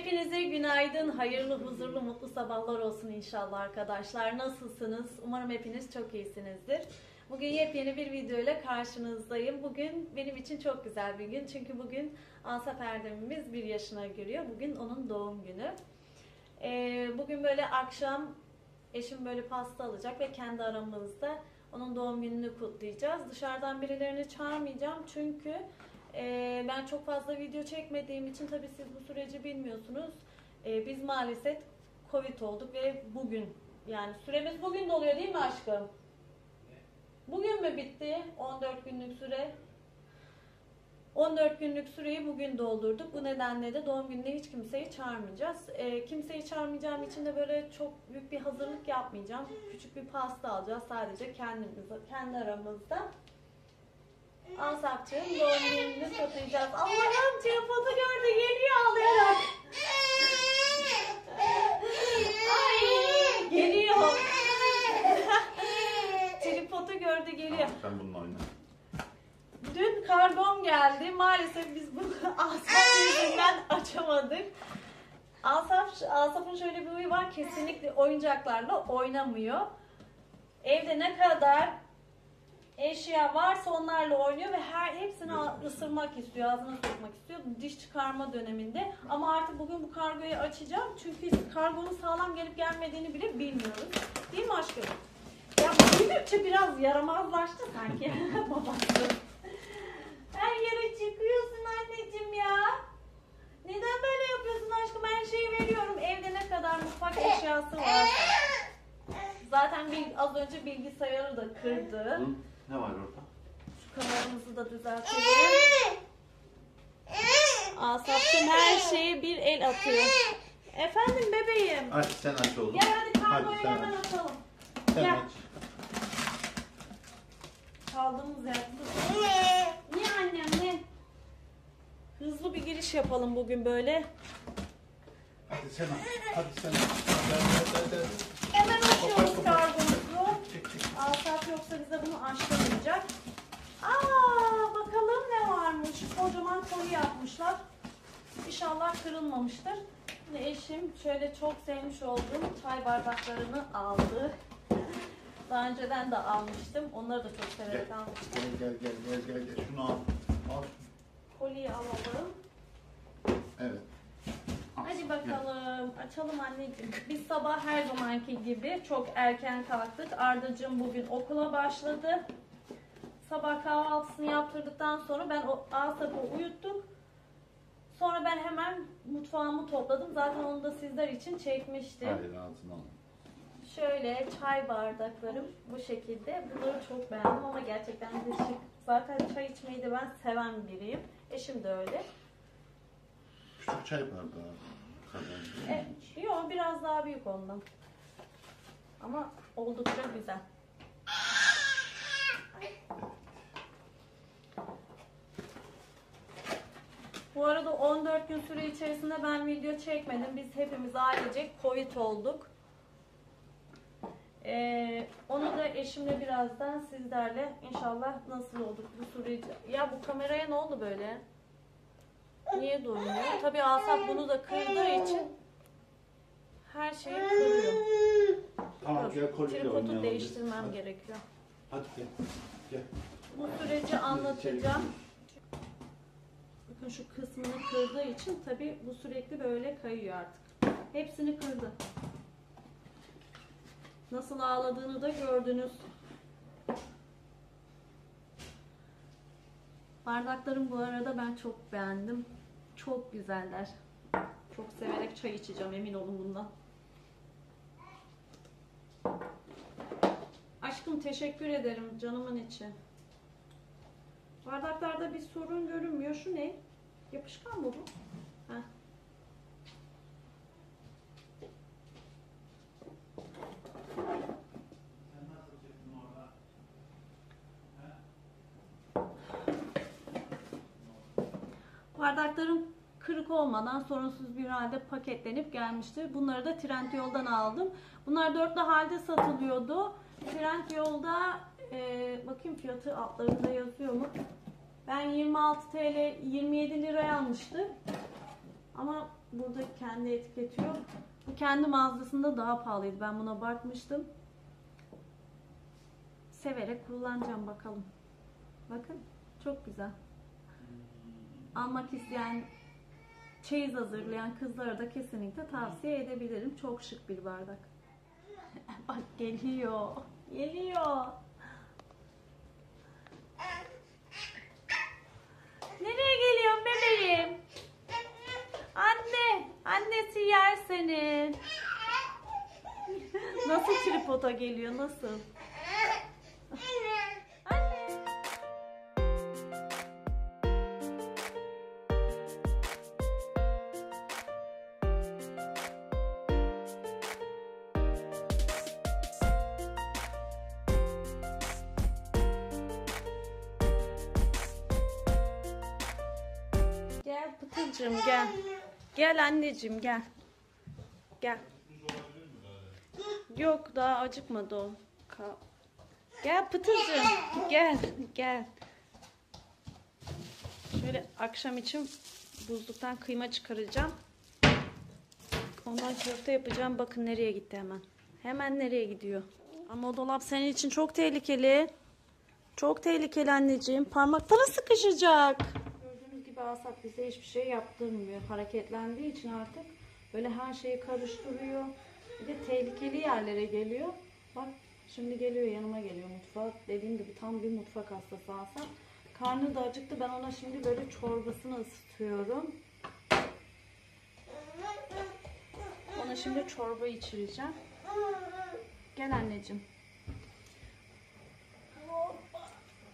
Hepinize günaydın, hayırlı, huzurlu, mutlu sabahlar olsun inşallah arkadaşlar. Nasılsınız? Umarım hepiniz çok iyisinizdir. Bugün yepyeni bir video ile karşınızdayım. Bugün benim için çok güzel bir gün. Çünkü bugün Asaf Erdem'imiz 1 yaşına giriyor. Bugün onun doğum günü. Bugün böyle akşam eşim böyle pasta alacak ve kendi aramızda onun doğum gününü kutlayacağız. Dışarıdan birilerini çağırmayacağım çünkü ben çok fazla video çekmediğim için tabii siz bu süreci bilmiyorsunuz. Biz maalesef Covid olduk ve bugün, yani süremiz bugün doluyor değil mi aşkım? Bugün mü bitti 14 günlük süre? 14 günlük süreyi bugün doldurduk. Bu nedenle de doğum gününe hiç kimseyi çağırmayacağız. Kimseyi çağırmayacağım için de böyle çok büyük bir hazırlık yapmayacağım. Küçük bir pasta alacağız sadece kendimize, kendi aramızda. Asap'cığım doğum gününü kutlayacağız. Allah'ım tripod'u gördü, geliyor ağlayarak. Ay geliyor. Tripod'u gördü, geliyor. Ben bununla oynarım. Dün kargom geldi. Maalesef biz bunu Asaf yüzünden açamadık. Asaf'ın şöyle bir huyu var. Kesinlikle oyuncaklarla oynamıyor. Evde ne kadar eşya varsa onlarla oynuyor ve hepsini ısırmak istiyor, ağzına sokmak istiyor. Diş çıkarma döneminde. Ama artık bugün bu kargoyu açacağım. Çünkü kargonun sağlam gelip gelmediğini bile bilmiyoruz. Değil mi aşkım? Ya büyüdükçe biraz yaramazlaştı sanki babası. Her yere çıkıyorsun anneciğim ya. Neden böyle yapıyorsun aşkım? Her şeyi veriyorum. Evde ne kadar mutfak eşyası var. Zaten az önce bilgisayarı da kırdı. Hı? Ne var orada? Şu kameramızı da düzeltelim. Asaf'cığım her şeye bir el atıyor. Efendim bebeğim. Aç sen aç oğlum. Gel hadi kargoyu sen hemen aç. atalım. Sen Gel. aç. Kaldığımız yerde. Niye annem ne? Hızlı bir giriş yapalım bugün böyle. Hadi sen aç. Hadi sen aç. Hadi. Hemen açıyoruz Kopar. kargomuzu. Çek. Asaf yoksa bize bunu açtırmayacak. Aa, bakalım ne varmış. Kocaman koli yapmışlar. İnşallah kırılmamıştır. Şimdi eşim şöyle çok sevmiş olduğum çay bardaklarını aldı. Daha önceden de almıştım. Onları da çok severek almıştım. Gel. Şunu al. Al. Koliyi alalım. Evet. Al. Hadi bakalım. Açalım anneciğim. Biz sabah her zamanki gibi çok erken kalktık. Ardacığım bugün okula başladı. Sabah kahvaltısını yaptırdıktan sonra ben Asaf'ı uyuttuk. Sonra ben hemen mutfağımı topladım. Zaten onu da sizler için çekmiştim. Hadi ağzını al. Şöyle çay bardaklarım bu şekilde. Bunları çok beğendim ama gerçekten de şık. Zaten çay içmeyi de ben seven biriyim. Eşim de öyle. Küçük çay bardağı. Yok, biraz daha büyük ondan. Ama oldukça güzel. Bu arada 14 gün süre içerisinde ben video çekmedim. Biz hepimiz ailecek Covid olduk. Onu da eşimle birazdan sizlerle inşallah nasıl olduk bu süreci. Ya bu kameraya ne oldu böyle? Niye durmuyor? Tabii Asaf bunu da kırdığı için her şeyi kırıyor. Tamam gel koliyle Tripodu oynayalım. değiştirmem Hadi. gerekiyor. Hadi gel. Bu süreci anlatacağım. Bakın şu kısmını kırdığı için tabii bu sürekli böyle kayıyor artık. Hepsini kırdı. Nasıl ağladığını da gördünüz. Bardaklarım bu arada ben çok beğendim. Çok güzeller. Çok severek çay içeceğim, emin olun bundan. Aşkım teşekkür ederim canımın içi. Bardaklarda bir sorun görünmüyor. Şu ne? Yapışkan mı bu? Heh. Bardaklarım kırık olmadan sorunsuz bir halde paketlenip gelmişti. Bunları da Trendyol'dan aldım. Bunlar dörtlü halde satılıyordu. Trendyol'da bakayım fiyatı altlarında yazıyor mu? Ben 26 TL 27 liraya almıştım. Ama burada kendi etiketi yok. Bu kendi mağazasında daha pahalıydı. Ben buna bakmıştım. Severek kullanacağım bakalım. Bakın çok güzel. Almak isteyen, çeyiz hazırlayan kızlara da kesinlikle tavsiye edebilirim. Çok şık bir bardak. Bak geliyor. Geliyor. Nereye geliyorsun bebeğim? Anne. Annesi yer seni. Nasıl tripoda geliyor? Nasıl? Anne. Gel Pıtırcığım gel. Gel anneciğim gel. Gel. Yok daha acıkmadı o. Gel Pıtırcığım gel gel. Şöyle akşam için buzluktan kıyma çıkaracağım. Ondan köfte yapacağım. Bakın nereye gitti hemen. Hemen nereye gidiyor. Ama o dolap senin için çok tehlikeli. Çok tehlikeli anneciğim. Parmaklara sıkışacak. Gördüğünüz gibi Asap bize hiçbir şey yaptırmıyor. Hareketlendiği için artık böyle her şeyi karıştırıyor. Bir de tehlikeli yerlere geliyor. Bak şimdi geliyor, yanıma geliyor mutfağa. Dediğim gibi tam bir mutfak hastası Asap. Karnı da acıktı. Ben ona şimdi böyle çorbasını ısıtıyorum. Ona şimdi çorba içireceğim. Gel anneciğim.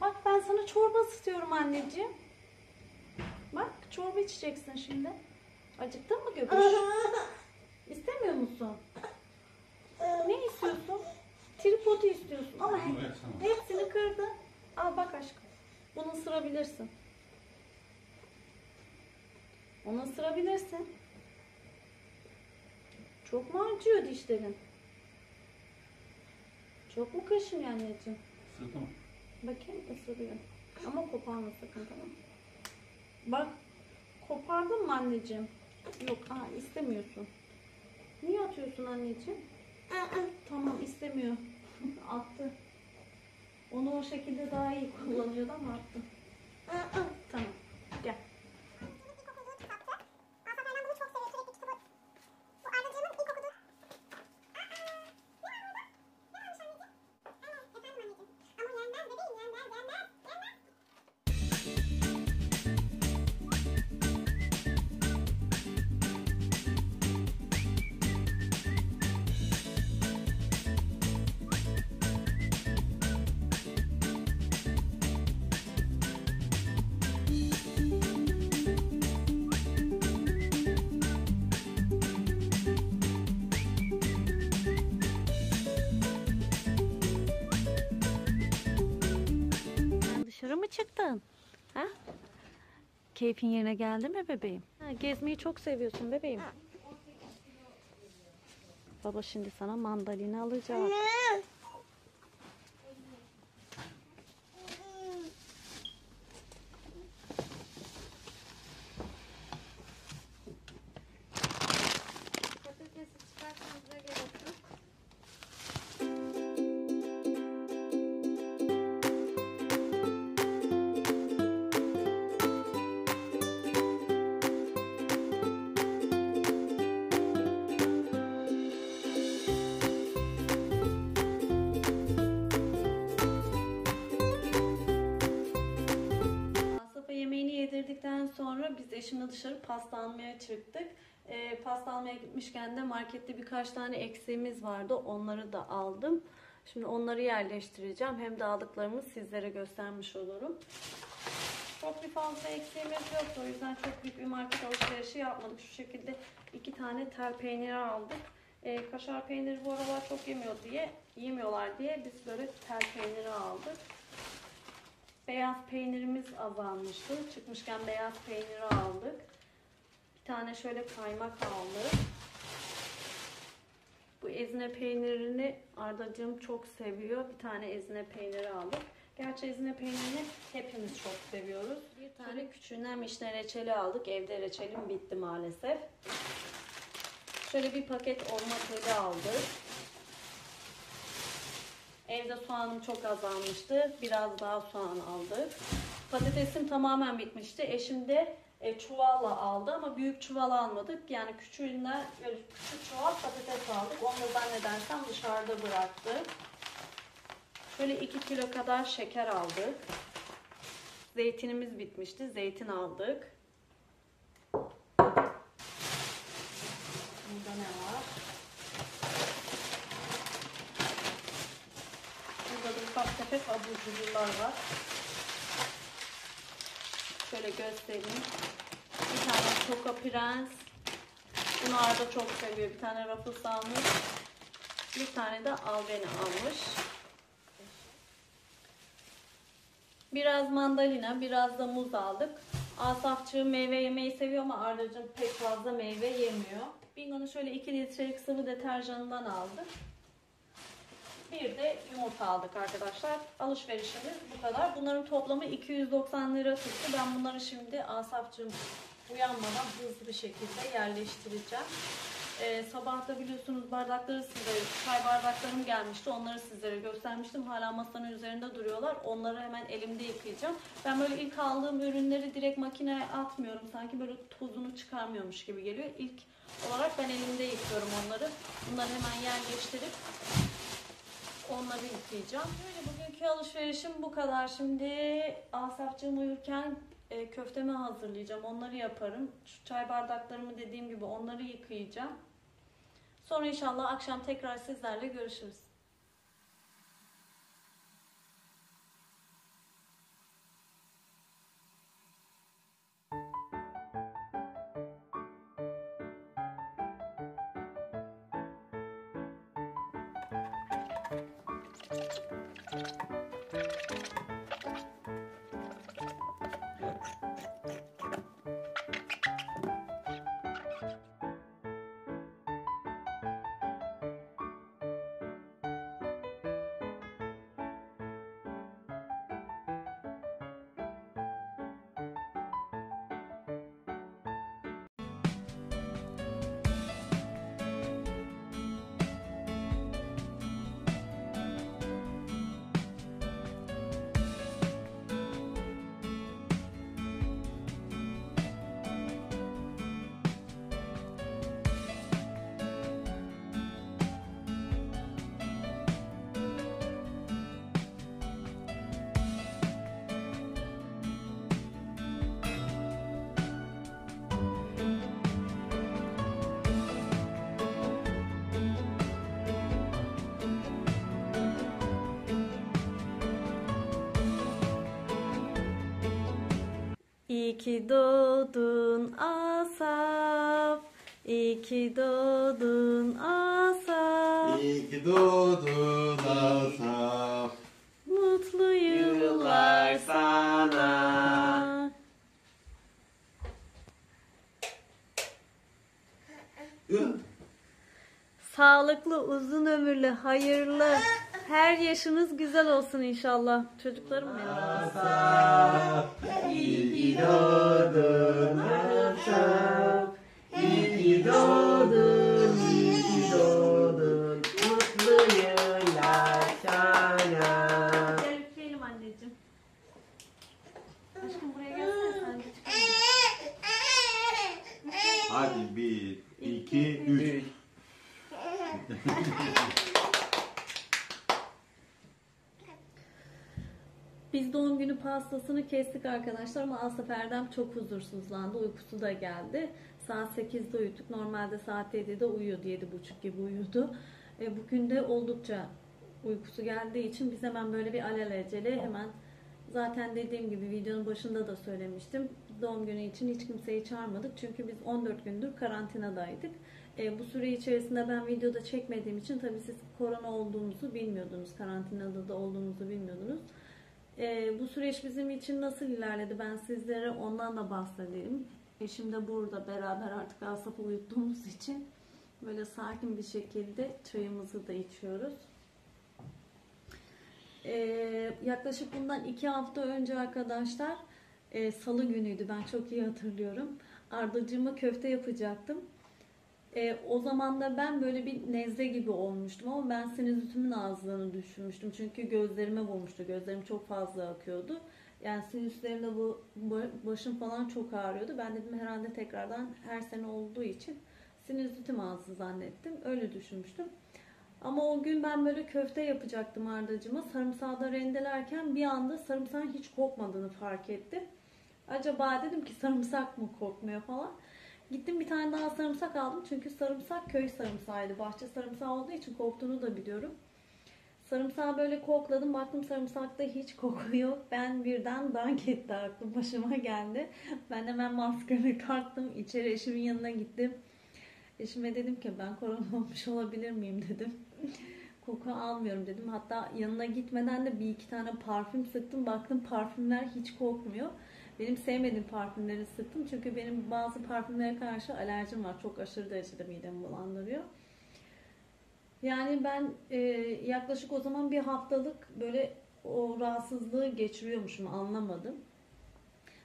Bak ben sana çorba ısıtıyorum anneciğim. Bak çorba içeceksin şimdi. Acıktın mı göbüş? İstemiyor musun? Ne istiyorsun? Tripodu istiyorsun ama hepsini kırdın. Al bak aşkım. Bunu ısırabilirsin. Onu ısırabilirsin. Çok mu acıyor dişlerin? Çok mu kaşınıyor anneciğim? Sırtı mı? Bakayım ısırıyor. Ama koparma sakın, tamam. Bak kopardın mı anneciğim? Yok istemiyorsun. Niye atıyorsun anneciğim? Tamam istemiyor. Attı. Onu o şekilde daha iyi kullanıyordu ama attı. Tamam gel. Dışarı mı çıktın? Ha? Keyfin yerine geldi mi bebeğim? Ha, gezmeyi çok seviyorsun bebeğim. Baba şimdi sana mandalina alacak. Patatesi çıkartmanıza gerek yok. Yedirdikten sonra biz eşimle dışarı pasta almaya çıktık. Pasta almaya gitmişken de markette birkaç tane eksiğimiz vardı. Onları da aldım. Şimdi onları yerleştireceğim. Hem de aldıklarımı sizlere göstermiş olurum. Çok bir fazla eksiğimiz yoktu. O yüzden çok büyük bir market alışverişi yapmadık. Şu şekilde 2 tane tel peyniri aldık. Kaşar peyniri bu aralar çok yemiyorlar diye biz böyle tel peyniri aldık. Beyaz peynirimiz azalmıştı. Çıkmışken beyaz peyniri aldık. Bir tane şöyle kaymak aldık. Bu ezine peynirini Ardacığım çok seviyor. Bir tane ezine peyniri aldık. Gerçi ezine peynirini hepimiz çok seviyoruz. Bir tane küçüğünden vişne reçeli aldık. Evde reçelim bitti maalesef. Şöyle bir paket olma teli aldık. Evde soğanım çok azalmıştı. Biraz daha soğan aldık. Patatesim tamamen bitmişti. Eşim de çuvalla aldı ama büyük çuval almadık. Yani küçüğünden böyle küçük çuval patates aldık. Onu da zannedersem dışarıda bıraktık. Şöyle 2 kilo kadar şeker aldık. Zeytinimiz bitmişti. Zeytin aldık. Burada ne var? Burada da ufak tefek abur cuburlar var. Şöyle göstereyim. Bir tane Choco Prens. Bunu Arda çok seviyor. Bir tane Ruffles almış. Bir tane de Albeni almış. Biraz mandalina, biraz da muz aldık. Asafçığım meyve yemeyi seviyor ama Arda'cığım pek fazla meyve yemiyor. Bingo'nun şöyle 2 litrelik sıvı deterjanından aldık. Bir de yumurta aldık arkadaşlar. Alışverişimiz bu kadar. Bunların toplamı 290 lira tuttu. Ben bunları şimdi Asafçığım uyanmadan hızlı bir şekilde yerleştireceğim. Sabah da biliyorsunuz bardakları sizlere, çay bardaklarım gelmişti. Onları sizlere göstermiştim. Hala masanın üzerinde duruyorlar. Onları hemen elimde yıkayacağım. Ben böyle ilk aldığım ürünleri direkt makineye atmıyorum. Sanki böyle tozunu çıkarmıyormuş gibi geliyor. İlk olarak ben elimde yıkıyorum onları. Bunları hemen yerleştirip onları yıkayacağım. Böyle bugünkü alışverişim bu kadar. Şimdi Asafcığım uyurken köftemi hazırlayacağım. Onları yaparım. Şu çay bardaklarımı dediğim gibi onları yıkayacağım. Sonra inşallah akşam tekrar sizlerle görüşürüz. İyi ki doğdun Asaf. İyi ki doğdun Asaf. İyi ki doğdun Asaf. Mutlu yıllar sana. Sağlıklı, uzun ömürlü, hayırlı, her yaşınız güzel olsun inşallah. Çocuklarım benim. Asaf, iyi ki doğdun Asaf. İyi ki doğdun, iyi ki doğdun. Mutlu yıllar sana. Gel üfleyelim anneciğim. Aşkım buraya gelsene sen de çıkalım. Hadi 1, 2, 3. Biz doğum günü pastasını kestik arkadaşlar ama Asaf Erdem çok huzursuzlandı. Uykusu da geldi. Saat 8'de uyuduk. Normalde saat 7'de uyuyordu. 7.30 gibi uyudu. Bugün de oldukça uykusu geldiği için biz hemen böyle bir alelacele hemen, zaten dediğim gibi videonun başında da söylemiştim. Doğum günü için hiç kimseyi çağırmadık. Çünkü biz 14 gündür karantinadaydık. Bu süre içerisinde ben videoda çekmediğim için tabii siz korona olduğumuzu bilmiyordunuz. Karantinada da olduğumuzu bilmiyordunuz. Bu süreç bizim için nasıl ilerledi, ben sizlere ondan da bahsedeyim. Eşim de burada, beraber artık Asaf'ı uyuttuğumuz için böyle sakin bir şekilde çayımızı da içiyoruz. Yaklaşık bundan 2 hafta önce arkadaşlar salı günüydü, ben çok iyi hatırlıyorum. Ardacığıma köfte yapacaktım. O zaman da ben böyle bir nezle gibi olmuştum ama ben sinüzitimin ağzını düşünmüştüm. Çünkü gözlerime vurmuştu. Gözlerim çok fazla akıyordu. Yani sinüslerimde bu başım falan çok ağrıyordu. Ben dedim herhalde tekrardan her sene olduğu için sinüzitim ağzı zannettim. Öyle düşünmüştüm. Ama o gün ben böyle köfte yapacaktım Ardacığıma. Sarımsağı da rendelerken bir anda sarımsağın hiç kokmadığını fark ettim. Acaba dedim ki sarımsak mı kokmuyor falan. Gittim bir tane daha sarımsak aldım. Çünkü sarımsak köy sarımsağıydı. Bahçe sarımsağı olduğu için koktuğunu da biliyorum. Sarımsağı böyle kokladım. Baktım sarımsakta hiç koku yok. Ben birden dank etti, aklım başıma geldi. Ben hemen maskemi taktım. İçeri eşimin yanına gittim. Eşime dedim ki ben korona olmuş olabilir miyim dedim. Koku almıyorum dedim. Hatta yanına gitmeden de bir iki tane parfüm sıktım. Baktım parfümler hiç kokmuyor. Benim sevmediğim parfümleri sıktım. Çünkü benim bazı parfümlere karşı alerjim var. Çok aşırı derecede midemi bulandırıyor. Yani ben yaklaşık o zaman bir haftalık böyle o rahatsızlığı geçiriyormuşum, anlamadım.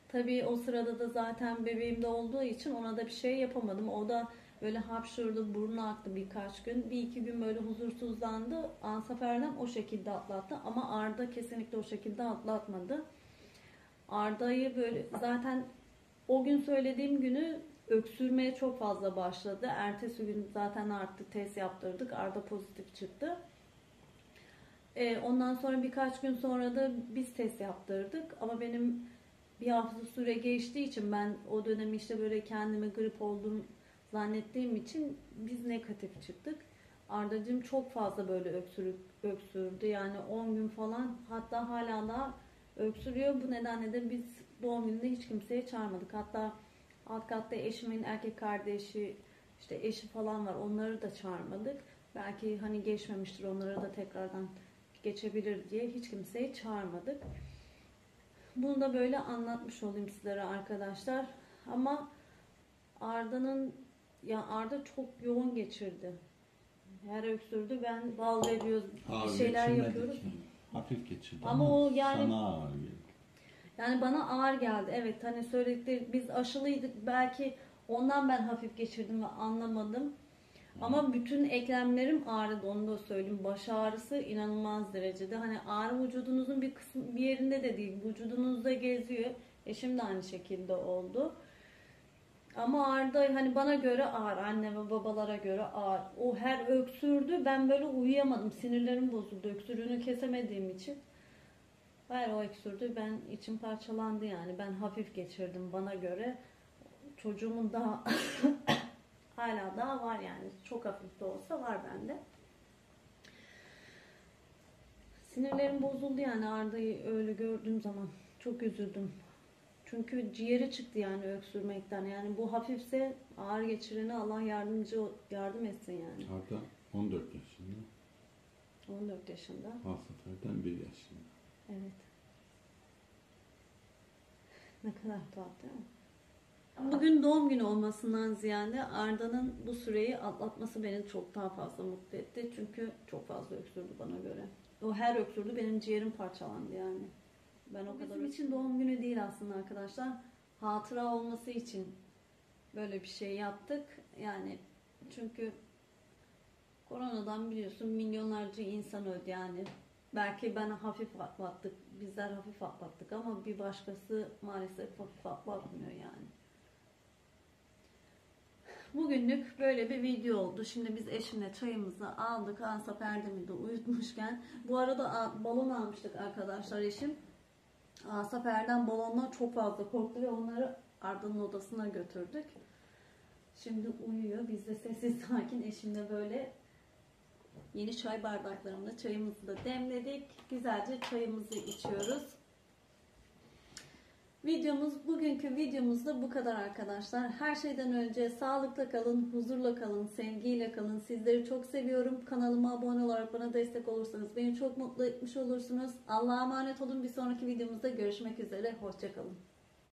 Tabii o sırada da zaten bebeğim de olduğu için ona da bir şey yapamadım. O da böyle hapşurdu, burnu aktı birkaç gün. Bir iki gün böyle huzursuzlandı. Ansaferden o şekilde atlattı. Ama Arda kesinlikle o şekilde atlatmadı. Arda'yı böyle zaten o gün söylediğim günü öksürmeye çok fazla başladı. Ertesi gün zaten arttı, test yaptırdık. Arda pozitif çıktı. Ondan sonra birkaç gün sonra da biz test yaptırdık. Ama benim bir hafta süre geçtiği için ben o dönemi işte böyle kendime grip oldum zannettiğim için biz negatif çıktık. Ardacığım çok fazla böyle öksürdü. Yani 10 gün falan, hatta hala da öksürüyor. Bu nedenle de biz doğum gününde hiç kimseye çağırmadık. Hatta alt katta eşimin erkek kardeşi, işte eşi falan var. Onları da çağırmadık. Belki hani geçmemiştir, onları da tekrardan geçebilir diye hiç kimseyi çağırmadık. Bunu da böyle anlatmış olayım sizlere arkadaşlar. Ama Arda çok yoğun geçirdi. Her öksürdü. Ben bal veriyoruz, bir şeyler yapıyoruz. Hafif geçirdi Ama o yani sana ağır geldi. Yani bana ağır geldi. Evet, hani söyledikleri, biz aşılıydık. Belki ondan ben hafif geçirdim ve anlamadım. Ama bütün eklemlerim ağrıdı, onu da söyleyeyim. Baş ağrısı inanılmaz derecede. Hani ağrı vücudunuzun bir kısmı, bir yerinde de değil. Vücudunuzda geziyor. Eşim de aynı şekilde oldu. Ama Arda hani bana göre ağır, anne ve babalara göre ağır. O her öksürdü, ben böyle uyuyamadım. Sinirlerim bozuldu öksürüğünü kesemediğim için. Hayır, o öksürdü, ben içim parçalandı yani. Ben hafif geçirdim bana göre. Çocuğumun daha hala daha var yani. Çok hafif de olsa var bende. Sinirlerim bozuldu yani Arda'yı öyle gördüğüm zaman. Çok üzüldüm. Çünkü ciğeri çıktı yani öksürmekten. Yani bu hafifse ağır geçirene Allah yardım etsin yani. Arda 14 yaşında. 14 yaşında. Hastaferden 1 yaşında. Evet. Ne kadar tuhaf değil mi? Bugün doğum günü olmasından ziyade Arda'nın bu süreyi atlatması beni çok daha fazla mutlu etti. Çünkü çok fazla öksürdü bana göre. O her öksürdü, benim ciğerim parçalandı yani. Ben o kadar bizim için doğum günü değil aslında arkadaşlar. Hatıra olması için böyle bir şey yaptık. Yani çünkü koronadan biliyorsun milyonlarca insan öldü yani. Belki ben hafif atlattık, bizler hafif atlattık ama bir başkası maalesef hafif atlatmıyor yani. Bugünlük böyle bir video oldu. Şimdi biz eşimle çayımızı aldık. Ansap Erdem'i de uyutmuşken. Bu arada balon almıştık arkadaşlar eşim. Ansap Erdem balondan çok fazla korktu ve onları Arda'nın odasına götürdük. Şimdi uyuyor. Biz de sessiz sakin eşimle böyle yeni çay bardaklarımla çayımızı da demledik. Güzelce çayımızı içiyoruz. Bugünkü videomuz da bu kadar arkadaşlar. Her şeyden önce sağlıkla kalın, huzurla kalın, sevgiyle kalın. Sizleri çok seviyorum. Kanalıma abone olarak bana destek olursanız beni çok mutlu etmiş olursunuz. Allah'a emanet olun. Bir sonraki videomuzda görüşmek üzere. Hoşça kalın.